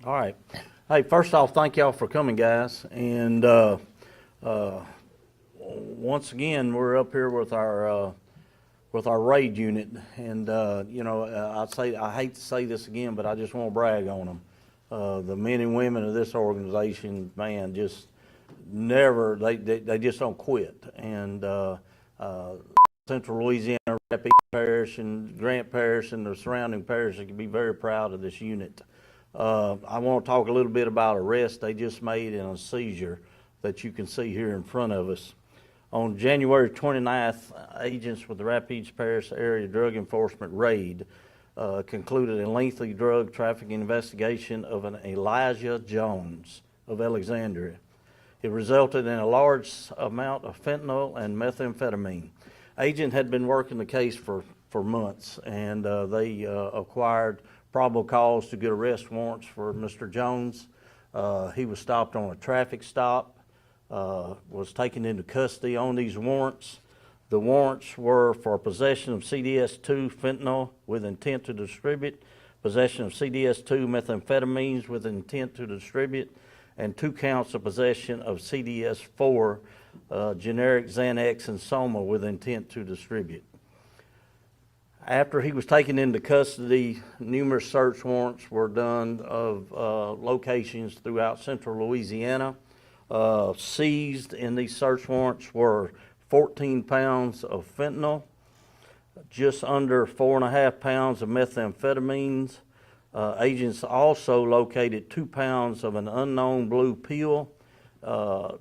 All right. Hey, first off, thank y'all for coming, guys. And once again, we're up here with our RADE unit. And I hate to say this again, but I just want to brag on them. The men and women of this organization, man, just never they just don't quit. And Central Louisiana, Rapid Parish, and Grant Parish, and the surrounding parishes can be very proud of this unit. I want to talk a little bit about arrest they just made in a seizure that you can see here in front of us. On January 29th, agents with the Rapides Parish Area Drug Enforcement RADE concluded a lengthy drug trafficking investigation of an Elijah Jones of Alexandria. It resulted in a large amount of fentanyl and methamphetamine. Agent had been working the case for months, and they acquired probable cause to get arrest warrants for Mr. Jones. He was stopped on a traffic stop, was taken into custody on these warrants. The warrants were for possession of CDS-2 fentanyl with intent to distribute, possession of CDS-2 methamphetamines with intent to distribute, and 2 counts of possession of CDS-4 generic Xanax and Soma with intent to distribute. After he was taken into custody, numerous search warrants were done of locations throughout central Louisiana. Seized in these search warrants were 14 pounds of fentanyl, just under 4.5 pounds of methamphetamines. Agents also located 2 pounds of an unknown blue pill,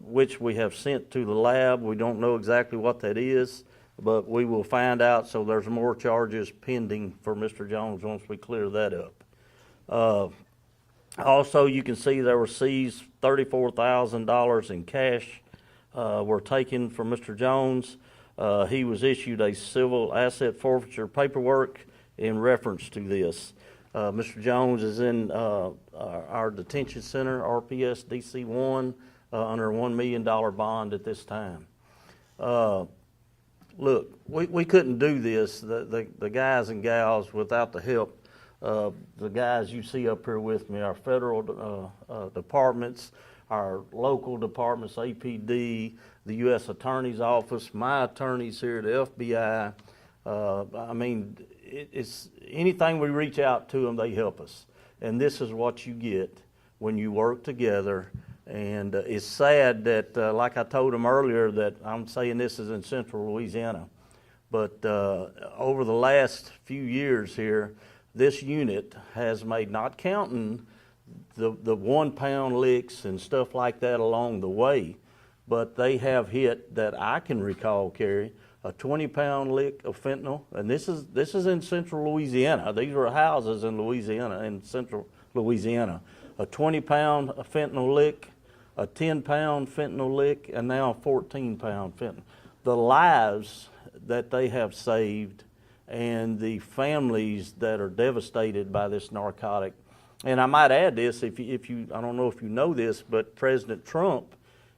which we have sent to the lab. We don't know exactly what that is, but we will find out, so there's more charges pending for Mr. Jones once we clear that up. Also, you can see there were seized $34,000 in cash were taken from Mr. Jones. He was issued a civil asset forfeiture paperwork in reference to this. Mr. Jones is in our detention center, RPS DC-1, under a $1 million bond at this time. Look, we couldn't do this, the guys and gals, without the help of the guys you see up here with me, our federal departments, our local departments, APD, the U.S. Attorney's Office, my attorneys here, the FBI. I mean, it's anything we reach out to them, they help us. And this is what you get when you work together. And it's sad that, like I told them earlier, that I'm saying this is in central Louisiana. But over the last few years here, this unit has made, not counting the 1 pound licks and stuff like that along the way, but they have hit, that I can recall, Kerry, a 20-pound lick of fentanyl. And this is in central Louisiana. These are houses in Louisiana, in central Louisiana. A 20-pound fentanyl lick, a 10-pound fentanyl lick, and now a 14-pound fentanyl. The lives that they have saved and the families that are devastated by this narcotic. And I might add this, if you I don't know if you know this, but President Trump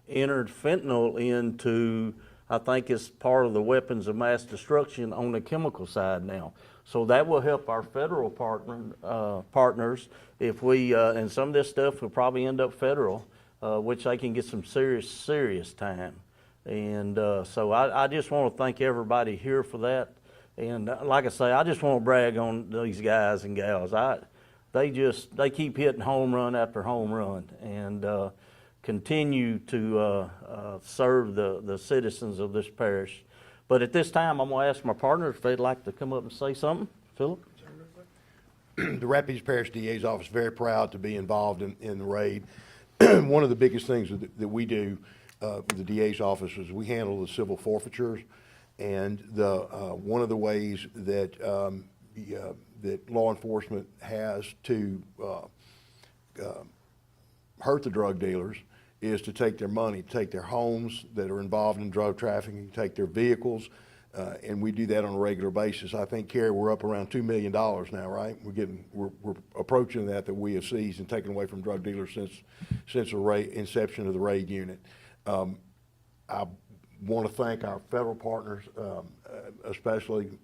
entered fentanyl into, I think it's part of the weapons of mass destruction on the chemical side now. So that will help our federal partners if we, and some of this stuff will probably end up federal, which they can get some serious time. And so I just want to thank everybody here for that. And like I say, I just want to brag on these guys and gals. They keep hitting home run after home run, and continue to serve the citizens of this parish. But at this time, I'm going to ask my partners if they'd like to come up and say something. Philip? The Rapides Parish DA's office is very proud to be involved in the RADE. One of the biggest things that we do with the DA's office is we handle the civil forfeitures, and one of the ways that that law enforcement has to hurt the drug dealers is to take their money, take their homes that are involved in drug trafficking, take their vehicles, and we do that on a regular basis. I think, Kerry, we're up around $2 million now, right? We're approaching that we have seized and taken away from drug dealers since the inception of the RADE unit. I want to thank our federal partners, especially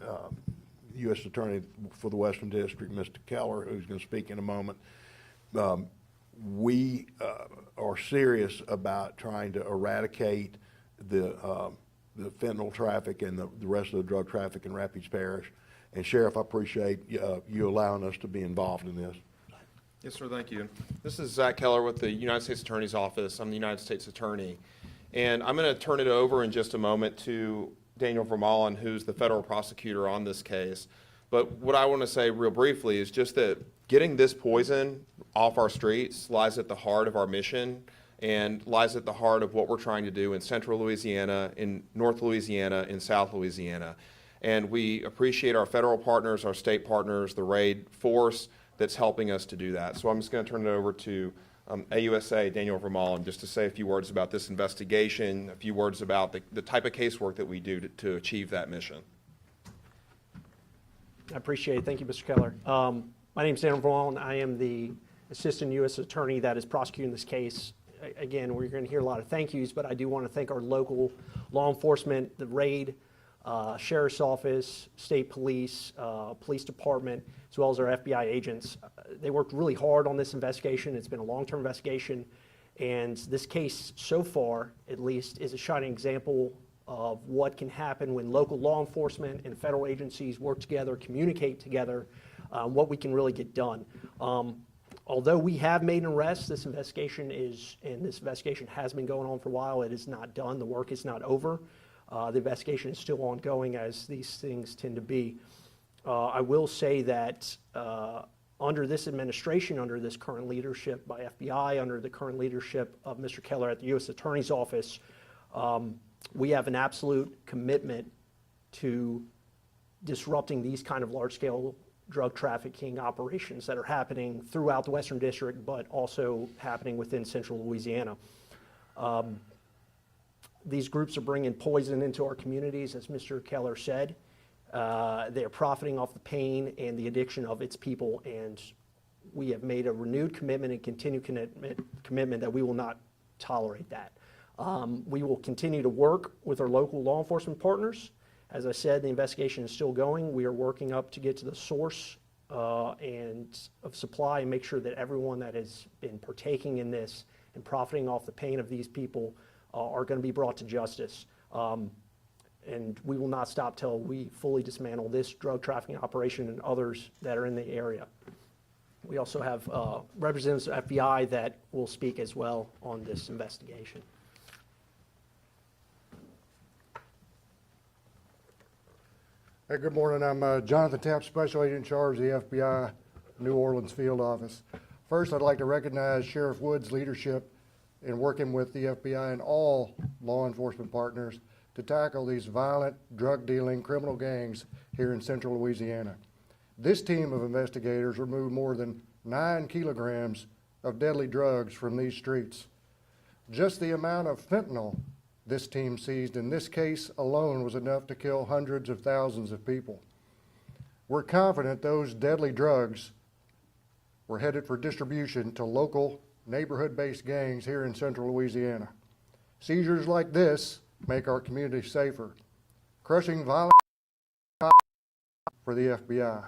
U.S. Attorney for the Western District, Mr. Keller, who's going to speak in a moment. we are serious about trying to eradicate the fentanyl traffic and the rest of the drug traffic in Rapides Parish. And Sheriff, I appreciate you allowing us to be involved in this. Yes, sir, thank you. This is Zach Keller with the United States Attorney's Office. I'm the United States Attorney. And I'm going to turn it over in just a moment to Daniel Vermeulen, who's the federal prosecutor on this case. But what I want to say real briefly is just that getting this poison off our streets lies at the heart of our mission and lies at the heart of what we're trying to do in central Louisiana, in North Louisiana, in South Louisiana. And we appreciate our federal partners, our state partners, the RADE force that's helping us to do that. So I'm just going to turn it over to AUSA Daniel Vermeulen just to say a few words about this investigation, a few words about the type of casework that we do to achieve that mission. I appreciate it. Thank you, Mr. Keller. My name is Daniel Vermeulen. I am the Assistant U.S. Attorney that is prosecuting this case. Again, we're going to hear a lot of thank yous, but I do want to thank our local law enforcement, the RAID, Sheriff's Office, State Police, Police Department, as well as our FBI agents. They worked really hard on this investigation. It's been a long-term investigation, and this case so far, at least, is a shining example of what can happen when local law enforcement and federal agencies work together, communicate together, what we can really get done. Although we have made an arrest, this investigation has been going on for a while. It is not done. The work is not over. The investigation is still ongoing, as these things tend to be. I will say that under this administration, under this current leadership by FBI, under the current leadership of Mr. Keller at the U.S. Attorney's Office, we have an absolute commitment to disrupting these kind of large-scale drug trafficking operations that are happening throughout the Western District, but also happening within central Louisiana. These groups are bringing poison into our communities, as Mr. Keller said. They are profiting off the pain and the addiction of its people, and we have made a renewed commitment and continued commitment that we will not tolerate that. We will continue to work with our local law enforcement partners. As I said, the investigation is still going. We are working up to get to the source and of supply and make sure that everyone that has been partaking in this and profiting off the pain of these people are going to be brought to justice. And we will not stop till we fully dismantle this drug trafficking operation and others that are in the area. We also have representatives of FBI that will speak as well on this investigation. Hey, good morning. I'm Jonathan Tapp, Special Agent in charge of the FBI New Orleans Field Office. First, I'd like to recognize Sheriff Wood's leadership in working with the FBI and all law enforcement partners to tackle these violent, drug-dealing criminal gangs here in central Louisiana. This team of investigators removed more than 9 kilograms of deadly drugs from these streets. Just the amount of fentanyl this team seized in this case alone was enough to kill hundreds of thousands of people. We're confident those deadly drugs were headed for distribution to local neighborhood-based gangs here in central Louisiana. Seizures like this make our community safer. Crushing violence for the FBI.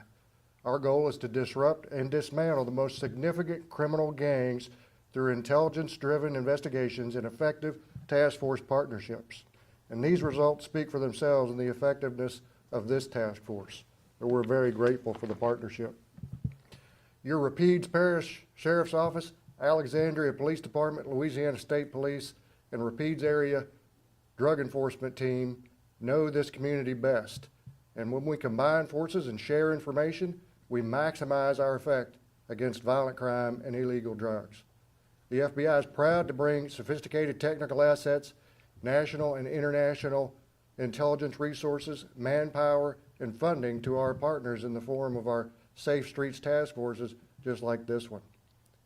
Our goal is to disrupt and dismantle the most significant criminal gangs through intelligence-driven investigations and effective task force partnerships. And these results speak for themselves in the effectiveness of this task force. And we're very grateful for the partnership. Your Rapides Parish Sheriff's Office, Alexandria Police Department, Louisiana State Police, and Rapides Area Drug Enforcement Team know this community best. And when we combine forces and share information, we maximize our effect against violent crime and illegal drugs. The FBI is proud to bring sophisticated technical assets, national and international intelligence resources, manpower, and funding to our partners in the form of our Safe Streets task forces, just like this one.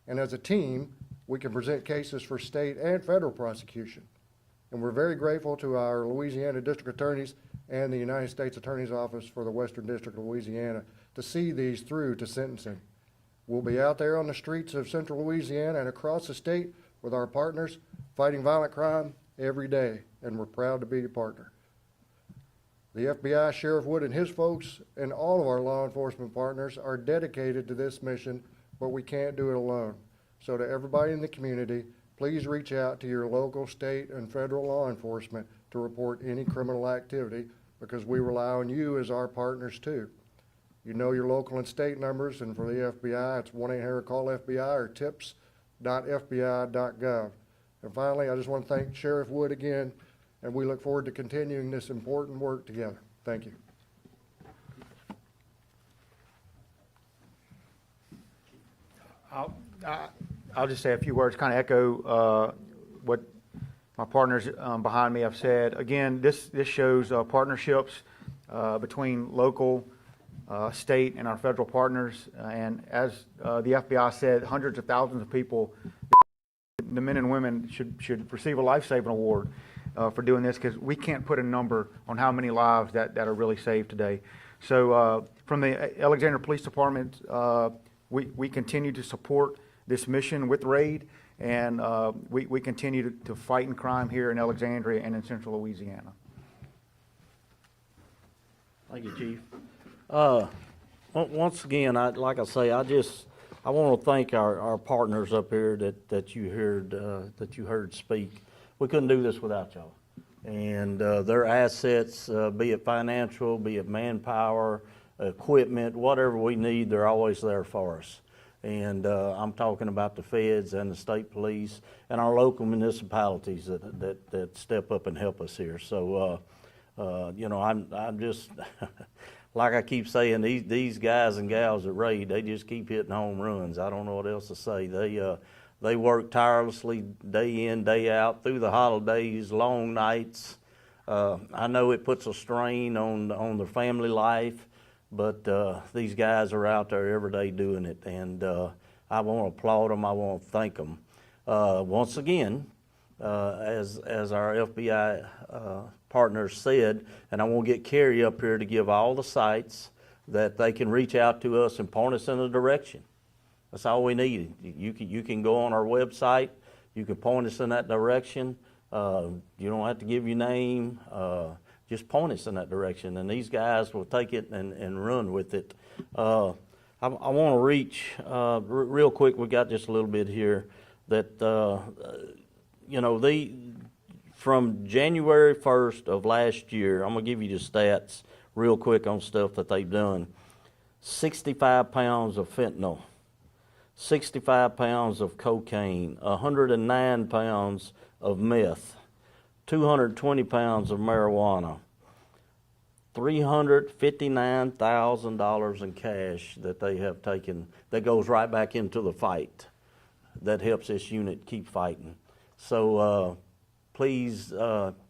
And as a team, we can present cases for state and federal prosecution. And we're very grateful to our Louisiana District Attorneys and the United States Attorney's Office for the Western District of Louisiana to see these through to sentencing. We'll be out there on the streets of central Louisiana and across the state with our partners fighting violent crime every day, and we're proud to be a partner. The FBI, Sheriff Wood and his folks, and all of our law enforcement partners are dedicated to this mission, but we can't do it alone. So to everybody in the community, please reach out to your local, state, and federal law enforcement to report any criminal activity, because we rely on you as our partners too. You know your local and state numbers, and for the FBI, it's 1-800-CALL-FBI or tips.fbi.gov. And finally, I just want to thank Sheriff Wood again, and we look forward to continuing this important work together. Thank you. I'll just say a few words, kind of echo what my partners behind me have said. Again, this shows partnerships between local, state, and our federal partners. And as the FBI said, hundreds of thousands of people, the men and women, should receive a life-saving award for doing this, because we can't put a number on how many lives that are really saved today. So from the Alexandria Police Department, we continue to support this mission with RADE, and we continue to fight in crime here in Alexandria and in central Louisiana. Thank you, Chief. Once again, like I say, I want to thank our partners up here that you heard speak. We couldn't do this without y'all. And their assets, be it financial, be it manpower, equipment, whatever we need, they're always there for us. And I'm talking about the feds and the state police and our local municipalities that step up and help us here. So, you know, I'm just, like I keep saying, these guys and gals at RADE, they just keep hitting home runs. I don't know what else to say. They work tirelessly day in, day out, through the holidays, long nights. I know it puts a strain on their family life, but these guys are out there every day doing it, and I want to applaud them. I want to thank them. Once again, as our FBI partners said, and I want to get Carrie up here to give all the sites that they can reach out to us and point us in a direction. That's all we need. You can go on our website. You can point us in that direction. You don't have to give your name. Just point us in that direction, and these guys will take it and run with it. I want to reach real quick. We got just a little bit here that you know, from January 1st of last year. I'm gonna give you the stats real quick on stuff that they've done. 65 pounds of fentanyl, 65 pounds of cocaine, 109 pounds of meth, 220 pounds of marijuana, $359,000 in cash that they have taken that goes right back into the fight that helps this unit keep fighting. So please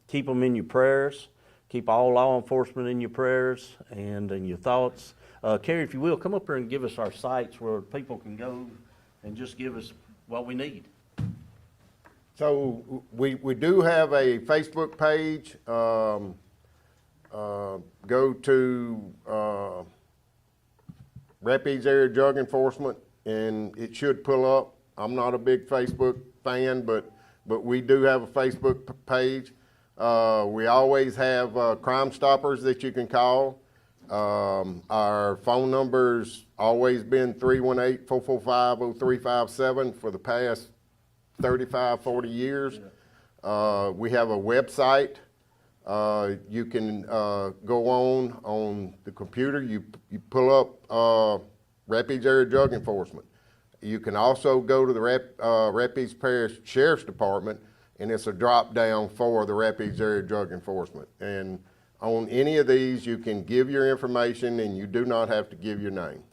keep them in your prayers. Keep all law enforcement in your prayers and in your thoughts. Carrie, if you will, come up here and give us our sites where people can go and just give us what we need. So we do have a Facebook page. Go to Rapides Area Drug Enforcement, and it should pull up. I'm not a big Facebook fan, but we do have a Facebook page. We always have Crime Stoppers that you can call. Our phone number's always been 318-445-0357 for the past 35, 40 years. We have a website. You can go on the computer. You pull up Rapides Area Drug Enforcement. You can also go to the Rapides Parish Sheriff's Department, and it's a drop down for the Rapides Area Drug Enforcement. And on any of these, you can give your information, and you do not have to give your name.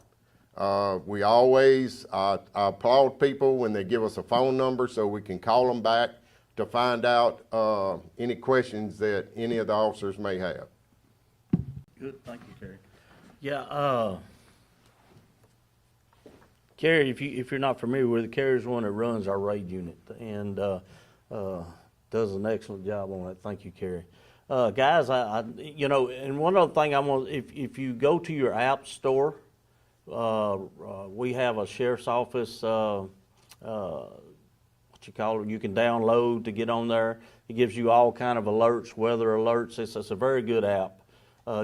We always I applaud people when they give us a phone number so we can call them back to find out any questions that any of the officers may have. Good, thank you, Carrie. Yeah, Carrie, if you're not familiar with it, Carrie's the one that runs our RAID unit and does an excellent job on that. Thank you, Carrie. Guys, you know, and one other thing if you go to your app store, we have a sheriff's office, what you call it, you can download to get on there. It gives you all kind of alerts, weather alerts. It's a very good app.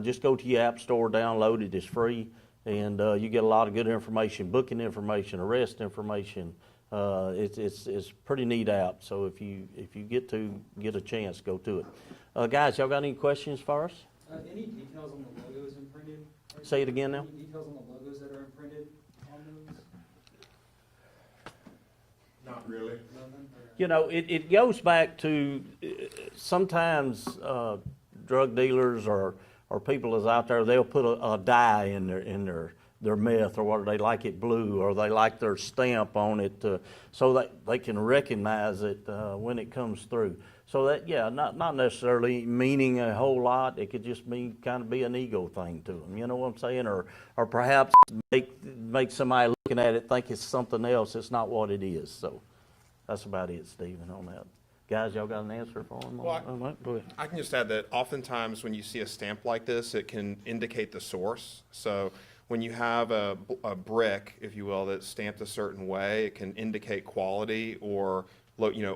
Just go to your app store, download it. It's free, and you get a lot of good information, booking information, arrest information, It's pretty neat app, so if you get a chance, go to it. Guys, y'all got any questions for us? Any details on the logos imprinted? Say it again now. Any details on the logos that are imprinted on those? Not really. None? Or- You know, it goes back to sometimes drug dealers or people is out there, they'll put a dye in their meth, or what, they like it blue, or they like their stamp on it so that they can recognize it when it comes through. So that, yeah, not necessarily meaning a whole lot. It could just mean kind of be an ego thing to them. You know what I'm saying? Or perhaps make somebody looking at it think it's something else. It's not what it is. So that's about it, Stephen, on that. Guys, y'all got an answer for him? Well, on that? Go ahead. I can just add that oftentimes when you see a stamp like this, it can indicate the source. So when you have a brick, if you will, that's stamped a certain way, it can indicate quality or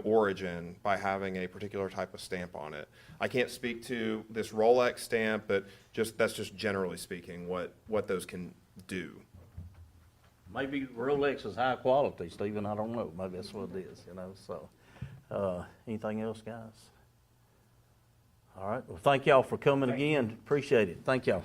origin by having a particular type of stamp on it. I can't speak to this Rolex stamp, but that's just generally speaking what those can do. Maybe Rolex is high quality, Stephen. I don't know. Maybe that's what it is, you know. So, anything else, guys? All right. Well, thank y'all for coming again. Appreciate it. Thank y'all.